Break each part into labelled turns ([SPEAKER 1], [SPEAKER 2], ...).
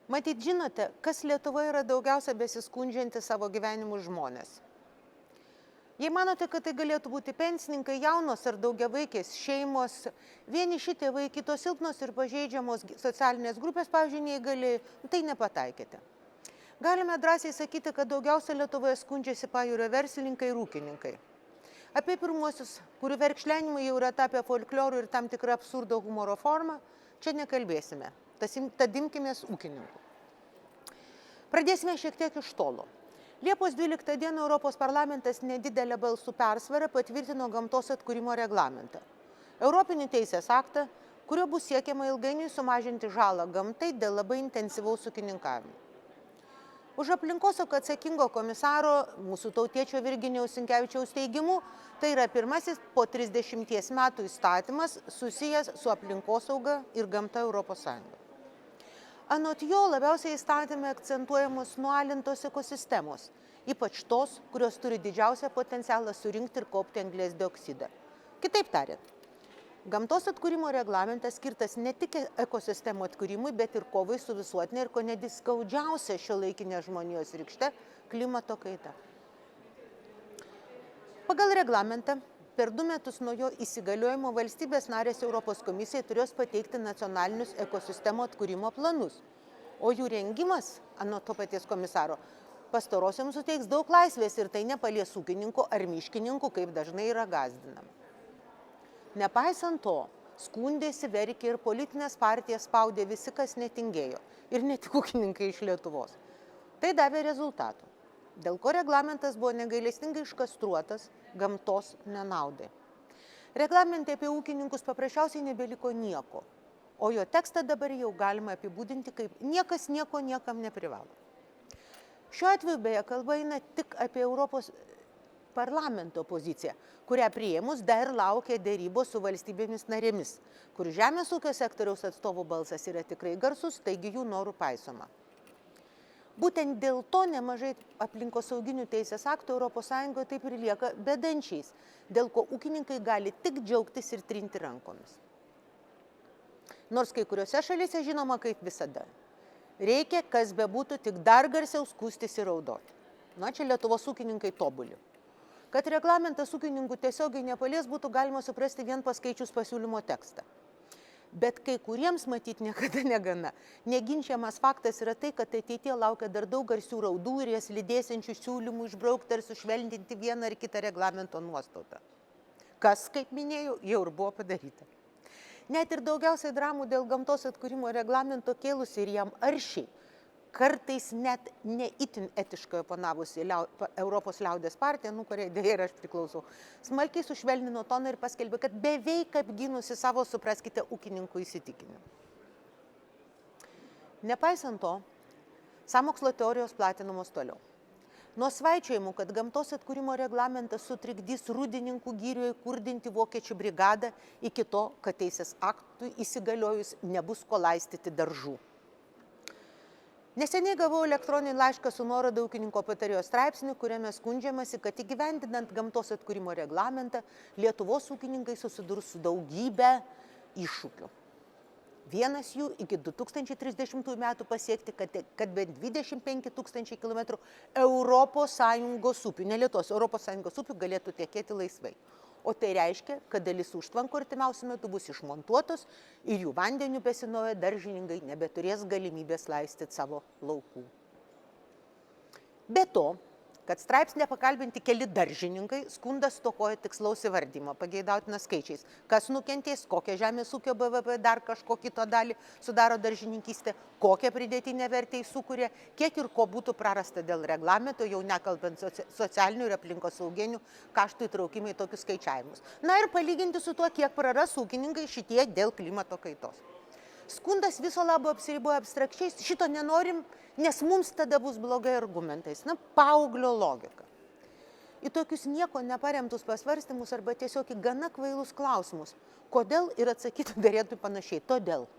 [SPEAKER 1] Matyt, žinote, kas Lietuvoje yra daugiausia besiskundžianti savo gyvenimu žmonės. Jei manote, kad tai galėtų būti pensininkai, jaunos ar daugiavaikės šeimos, vieniši tėvai, kitos silpnos ir pažeidžiamos socialinės grupės, pavyzdžiui, neįgaliai, tai nepataikėte. Galime drąsiai sakyti, kad daugiausia Lietuvoje skundžiasi pajūrio verslininkai ir ūkininkai. Apie pirmuosius, kurių verkšlenimai jau yra tapę folklorų ir tam tikrą absurdo humoro formą, čia nekalbėsime. Tad imkimės ūkininkų. Pradėsime šiek tiek iš tolo. Liepos 12 dieną Europos parlamentas nedidelę balsų persvarą patvirtino gamtos atkūrimo reglamentą. Europinį teisės aktą, kurio bus siekiama ilgainiui sumažinti žalą gamtai dėl labai intensyvaus ūkininkavimo. Už aplinkosaugą atsakingo komisaro, mūsų tautiečio Virginijaus Sinkevičiaus teigimu, tai yra pirmasis po 30 metų įstatymas susijęs su aplinkosauga ir gamta Europos Sąjungoje. Anot jo labiausiai įstatymai akcentuojamos nualintos ekosistemos, ypač tos, kurios turi didžiausią potencialą surinkti ir kaupti anglies dioksidą. Kitaip tariant, gamtos atkūrimo reglamentas skirtas ne tik ekosistemų atkūrimui, bet ir kovai su visuotinė ir kone skaudžiausia šiuolaikinė žmonijos rykšte – klimato kaita. Pagal reglamentą, per 2 metus nuo jo įsigaliojimo valstybės narės Europos komisijai turės pateikti nacionalinius ekosistemų atkūrimo planus, o jų rengimas, anot to paties komisaro, pastarosiams suteiks daug laisvės ir tai nepalies ūkininkų ar miškininkų, kaip dažnai yra gąsdinama. Nepaisant to, skundėsi, verkė ir politinės partijas spaudė visi, kas netingėjo, ir ne tik ūkininkai iš Lietuvos. Tai davė rezultatų, dėl ko reglamentas buvo negailestingai iškastruotas gamtos nenaudai. Reglamente apie ūkininkus paprasčiausiai nebeliko nieko, o jo tekstą dabar jau galima apibūdinti kaip niekas nieko niekam neprivalo. Šiuo atveju beje kalba eina tik apie Europos parlamento poziciją, kurią priėmus dar laukia dėrybos su valstybėmis narėmis, kur žemės ūkio sektoriaus atstovų balsas yra tikrai garsus, taigi jų norų paisoma. Būtent dėl to nemažai aplinkosauginių teisės aktų Europos Sąjungoje taip ir lieka bedančiais, dėl ko ūkininkai gali tik džiaugtis ir trinti rankomis. Nors kai kuriuose šalyse žinoma kaip visada. Reikia, kas bebūtų, tik dar garsiau skųstis ir raudoti. Na, čia Lietuvos ūkininkai tobuli. Kad reglamentas ūkininkų tiesiogiai nepalies, būtų galima suprasti vien paskaičius pasiūlymo tekstą. Bet kai kuriems matyti niekada negana. Neginčiamas faktas yra tai, kad ateityje laukia dar daug garsių raudų ir jas lydėsiančių siūlymų išbraukti ar sušvelninti vieną ar kitą reglamento nuostatą. Kas, kaip minėjau, jau ir buvo padaryta. Net ir daugiausiai dramų dėl gamtos atkūrimo reglamento kėlusi ir jam aršiai, kartais net ne itin etiškai oponavusi Europos liaudės partija, kuriai dėja ir aš priklausau, smarkiai sušvelnino toną ir paskelbė, kad beveik apgynusi savo, supraskite, ūkininkų įsitikinimą. Nepaisant to, sąmokslo teorijos platinamos toliau. Nuo svaičiojimų, kad gamtos atkūrimo reglamentas sutrikdys rūdininkų girioje kurdinti vokiečių brigadą, iki to, kad teisės aktui įsigaliojus nebus ko laistyti daržų. Neseniai gavau elektroninį laišką su nuoroda ūkininko patarėjo straipsniu, kuriame skundžiamasi, kad įgyvendinant gamtos atkūrimo reglamentą Lietuvos ūkininkai susidurs su daugybė iššūkių. Vienas jų iki 2030 metų pasiekti, kad bent 25 000 kilometrų Europos Sąjungos upių, ne Lietuvos, Europos Sąjungos upių galėtų tekėti laisvai. O tai reiškia, kad dalis užtvankų artimiausiu metu bus išmontuotos ir jų vandeniu besinaudoję daržininkai nebeturės galimybės laistyti savo laukų. Be to, kad straipsnė pakalbinti keli daržininkai, skundas stokoja tikslaus įvardymo, pageidautina skaičiais, kas nukentės, kokią žemės ūkio BVP dar kažko kito dalį sudaro daržininkystė, kokią pridėtinę vertę įsukuria, kiek ir ko būtų prarasta dėl reglamento, jau nekalbant socialinių ir aplinkosauginių kaštų įtraukimai į tokius skaičiavimus. Na ir palyginti su tuo, kiek praras ūkininkai šitie dėl klimato kaitos. Skundas viso labo apsiriboja abstrakčiais, šito nenorim, nes mums tada bus blogai argumentais. Na, paauglio logika. Į tokius nieko neparemtus pasvarstymus arba tiesiog į gana kvailus klausimus. Kodėl ir atsakyti darėtų panašiai? Todėl.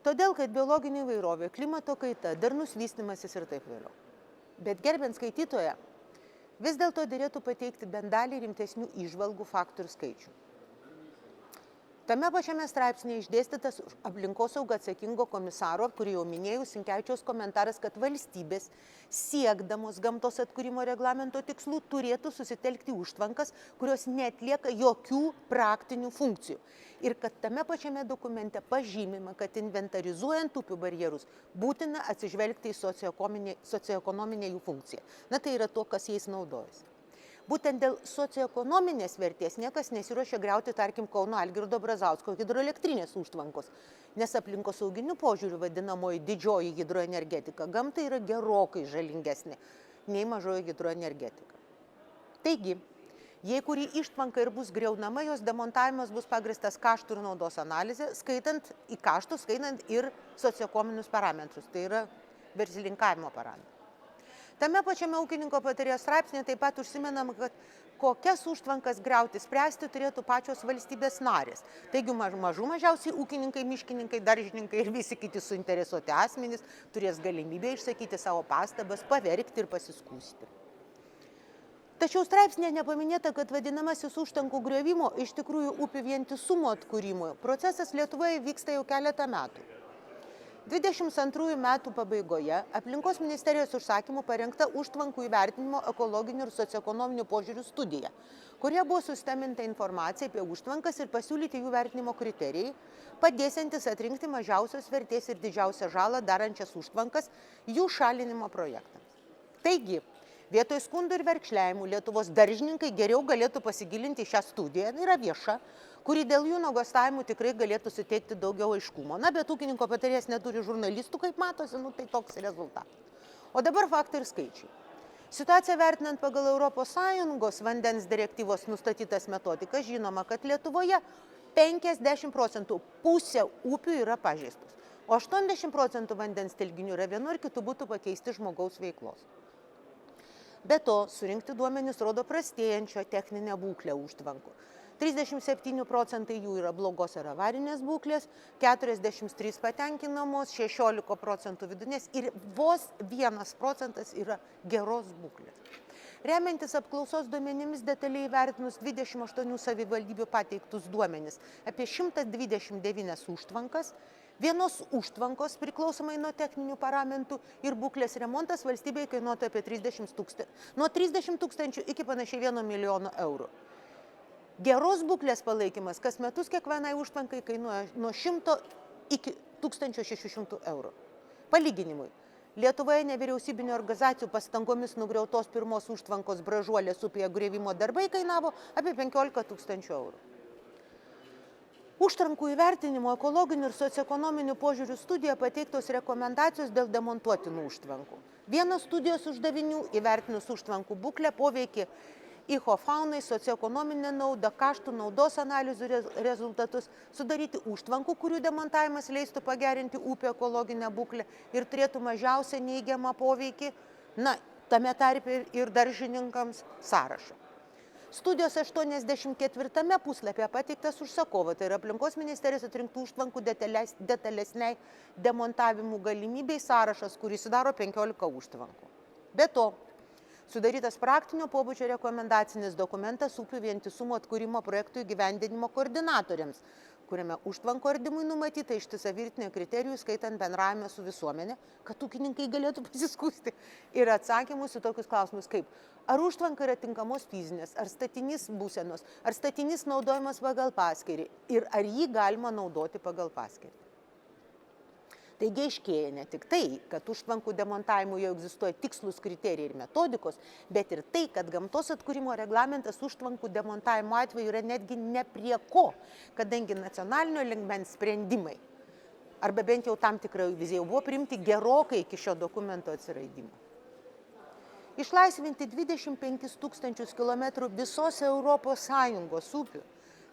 [SPEAKER 1] Todėl, kad biologinė įvairovė, klimato kaita, darnus vystymasis ir taip vėliau. Bet gerbiant skaitytoją, vis dėlto derėtų pateikti bent dalį rimtesnių įžvalgų, faktų ir skaičių. Tame pačiame straipsnėje išdėstytas už aplinkosaugą atsakingo komisaro, kurį jau minėjau, Sinkevičiaus komentaras, kad valstybės siekdamos gamtos atkūrimo reglamento tikslų turėtų susitelkti užtvankas, kurios neatlieka jokių praktinių funkcijų. Ir kad tame pačiame dokumente pažymima, kad inventarizuojant upių barjerus būtina atsižvelgti į socioekonominę jų funkciją. Na tai yra to, kas jais naudojasi. Būtent dėl socioekonominės vertės niekas nesiruošia griauti, tarkim, Kauno Algirdo Brazausko hidroelektrinės užtvankos, nes aplinkosauginiu požiūriu vadinamoji didžioji hidroenergetika gamtai yra gerokai žalingesnė nei mažoji hidroenergetika. Taigi, jei kuri užtvanka ir bus griaunama, jos demontavimas bus pagristas kaštų ir naudos analizė, skaitant į kaštus, skaitant ir socioekonominius parametrus, tai yra verslininkavimo parametrus. Tame pačiame ūkininko patarėjo straipsnėje taip pat užsimenama, kad kokias užtvankas griauti spręsti turėtų pačios valstybės narės. Taigi mažiausiai ūkininkai, miškininkai, daržininkai ir visi kiti suinteresuoti asmenys turės galimybę išsakyti savo pastabas, paverkti ir pasiskųsti. Tačiau straipsnėje nepaminėta, kad vadinamasis užtvankų griovimo, iš tikrųjų upių vientisumo atkūrimo procesas Lietuvoje vyksta jau keletą metų. 22 metų pabaigoje aplinkos ministerijos užsakymų parengta užtvankų įvertinimo ekologinių ir socioekonominių požiūrių studija, kurie buvo susteminta informacija apie užtvankas ir pasiūlyti jų vertinimo kriterijai, padėsiantis atrinkti mažiausios vertės ir didžiausią žalą darančias užtvankas jų šalinimo projektams. Taigi, vietoj skundų ir verkšliavimų Lietuvos daržininkai geriau galėtų pasigilinti šią studiją, yra vieša, kuri dėl jų nuogąstavimų tikrai galėtų suteikti daugiau aiškumo. Na, bet ūkininko patarėjas neturi žurnalistų, kaip matosi, tai toks rezultatas. O dabar faktai ir skaičiai. Situaciją vertinant pagal ES vandens direktyvos nustatytas metodikas, žinoma, kad Lietuvoje 50% pusė upių yra pažeistos, o 80% vandens telkinių yra vienu ar kitu būtų pakeisti žmogaus veiklos. Be to, surinkti duomenys rodo prastėjančio techninę būklę užtvankų. 37% jų yra blogos ar avarinės būklės, 43% patenkinamos, 16% vidinės ir vos 1% yra geros būklės. Remiantis apklausos duomenimis detaliai vertinus 28 savivaldybių pateiktus duomenis apie 129 užtvankas, vienos užtvankos priklausomai nuo techninių parametrų ir būklės remontas valstybėje kainuotų apie 30 tūkstančių iki panašiai 1 milijono eurų. Geros būklės palaikymas kas metus kiekvienai užtvankai kainuoja nuo 100 iki 1600 eurų. Palyginimui, Lietuvoje nevyriausybinių organizacijų pastangomis nugriautos pirmos užtvankos Bražuolės upėje griovimo darbai kainavo apie 15 tūkstančių eurų. Užtvankų įvertinimo ekologinių ir socioekonominių požiūrių studijoje pateiktos rekomendacijos dėl demontuotinų užtvankų. Vienas studijos uždavinių įvertinus užtvankų būklę poveikį ichofaunai, socioekonominė nauda, kaštų naudos analizių rezultatus, sudaryti užtvankų, kurių demontavimas leistų pagerinti upių ekologinę būklę ir turėtų mažiausią neigiamą poveikį, tame tarpe ir daržininkams sąrašą. Studijos 84 puslapyje pateiktas užsakovo, tai yra aplinkos ministerijos atrinktų užtvankų detalesniai demontavimų galimybei sąrašas, kuris sudaro 15 užtvankų. Be to, sudarytas praktinio pobūdžio rekomendacinis dokumentas upių vientisumo atkūrimo projektų įgyvendinimo koordinatoriams, kuriame užtvankų ardymui numatyta ištisa virtinė kriterijų, skaitant bendravimą su visuomenė, kad ūkininkai galėtų pasiskųsti ir atsakymus į tokius klausimus kaip ar užtvanka yra tinkamos fizinės, ar statinys būsenos, ar statinys naudojamas pagal paskirtį ir ar jį galima naudoti pagal paskirtį. Taigi aiškėja ne tik tai, kad užtvankų demontavimui jau egzistuoja tikslus kriterijai ir metodikos, bet ir tai, kad gamtos atkūrimo reglamentas užtvankų demontavimo atveju yra netgi ne prie ko, kadangi nacionalinio lygmens sprendimai, arba bent jau tam tikra vizija, jau buvo priimti gerokai iki šio dokumento atsiraidimo. Išlaisvinti 25 000 kilometrų visos ES upių,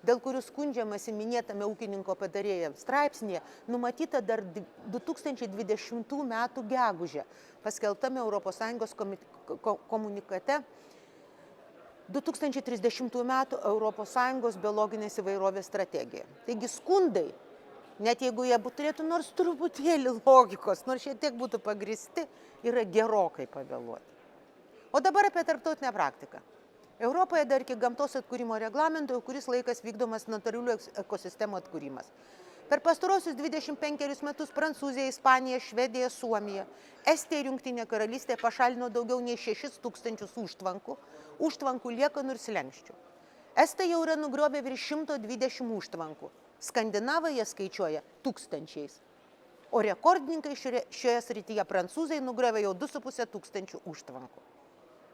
[SPEAKER 1] dėl kurių skundžiamasi minėtame ūkininko patarėjo straipsnėje, numatyta dar 2020 metų gegužę, paskelbtame ES komunikate 2030 metų ES biologinės įvairovės strategija. Taigi skundai, net jeigu jie turėtų nors truputėlį logikos, nors šiek tiek būtų pagristi, yra gerokai pavėluoti. O dabar apie tarptautinę praktiką. Europoje dar iki gamtos atkūrimo reglamento jau kuris laikas vykdomas natūralių ekosistemų atkūrimas. Per pastarosius 25 metus Prancūzija, Ispanija, Švedija, Suomija, Estija ir Jungtinė karalystė pašalino daugiau nei 6000 užtvankų, liekanų ir slenksčių. Estai jau yra nugriovę virš 120 užtvankų. Skandinavai jie skaičiuoja tūkstančiais. O rekordininkai šioje srityje prancūzai nugriovė jau 2500 užtvankų.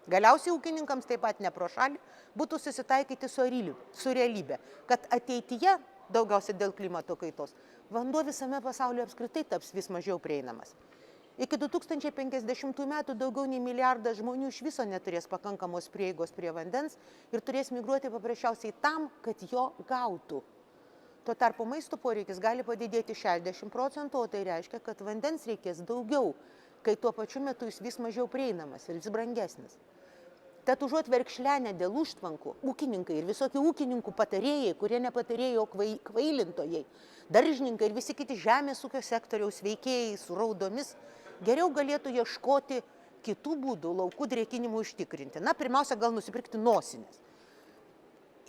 [SPEAKER 1] Galiausiai ūkininkams taip pat ne pro šalį būtų susitaikyti su realybė, kad ateityje, daugiausia dėl klimato kaitos, vanduo visame pasaulyje apskritai taps vis mažiau prieinamas. Iki 2050 metų daugiau nei milijardas žmonių iš viso neturės pakankamos prieigos prie vandens ir turės migruoti paprasčiausiai tam, kad jo gautų. Tuo tarpu maisto poreikis gali padidėti 60%, o tai reiškia, kad vandens reikės daugiau, kai tuo pačiu metu jis vis mažiau prieinamas ir vis brangesnis. Tad užuot verkšlenę dėl užtvankų, ūkininkai ir visokie ūkininkų patarėjai, kurie ne patarėjai, o kvailintojai, daržininkai ir visi kiti žemės ūkio sektoriaus veikėjai su raudomis, geriau galėtų ieškoti kitų būdų laukų drėkinimui užtikrinti. Na, pirmiausia, gal nusipirkti nosinės.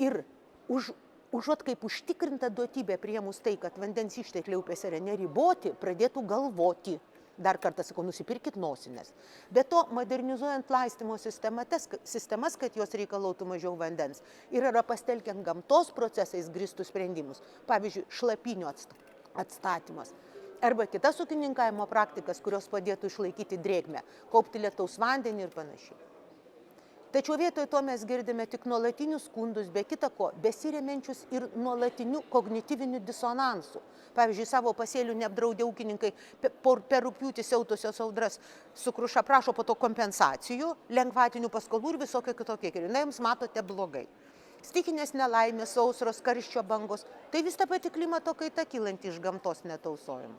[SPEAKER 1] Ir užuot kaip užtikrinta duotybė priėmus tai, kad vandens ištekliai upėse yra neriboti, pradėtų galvoti. Dar kartą sakau, nusipirkit nosinės. Be to, modernizuojant laistymo sistemas, kad jos reikalautų mažiau vandens, ir yra pastelkiant gamtos procesais grįstus sprendimus, pavyzdžiui, šlapinių atstatymas, arba kitas ūkininkavimo praktikas, kurios padėtų išlaikyti drėgmę, kaupti lietaus vandenį ir panašiai. Tačiau vietoj to mes girdime tik nuolatinius skundus, be kita ko, besiremiančius ir nuolatiniu kognityviniu disonansu. Pavyzdžiui, savo pasėlių neapdraudė ūkininkai per rugpjūtį siautusios audras su kruša prašo po to kompensacijų, lengvatinių paskolų ir visokio kitokie keliai. Na, jums matote blogai. Stichinės nelaimės, sausros, karščio bangos – tai vis ta pati klimato kaita kylanti iš gamtos netausojimo.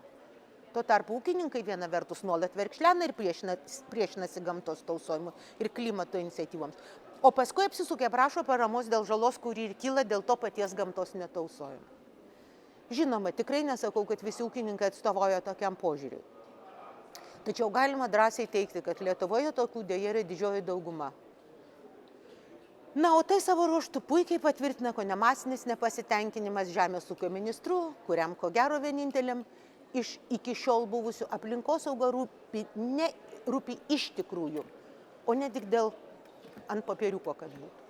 [SPEAKER 1] Tuo tarpu ūkininkai viena vertus nuolat verkšlena ir priešinasi gamtos tausojimui ir klimato iniciatyvoms. O paskui apsisukę prašo paramos dėl žalos, kuri ir kyla dėl to paties gamtos netausojimo. Žinoma, tikrai nesakau, kad visi ūkininkai atstovauja tokiam požiūriui. Tačiau galima drąsiai teigti, kad Lietuvoje tokių dėja yra didžioji dauguma. Na, o tai savo ruožtu puikiai patvirtina kone masinis nepasitenkinimas žemės ūkio ministru, kuriam ko gero vieninteliam iš iki šiol buvusių aplinkosauga rūpi iš tikrųjų, o ne tik dėl ant popieriuko, kad būtų.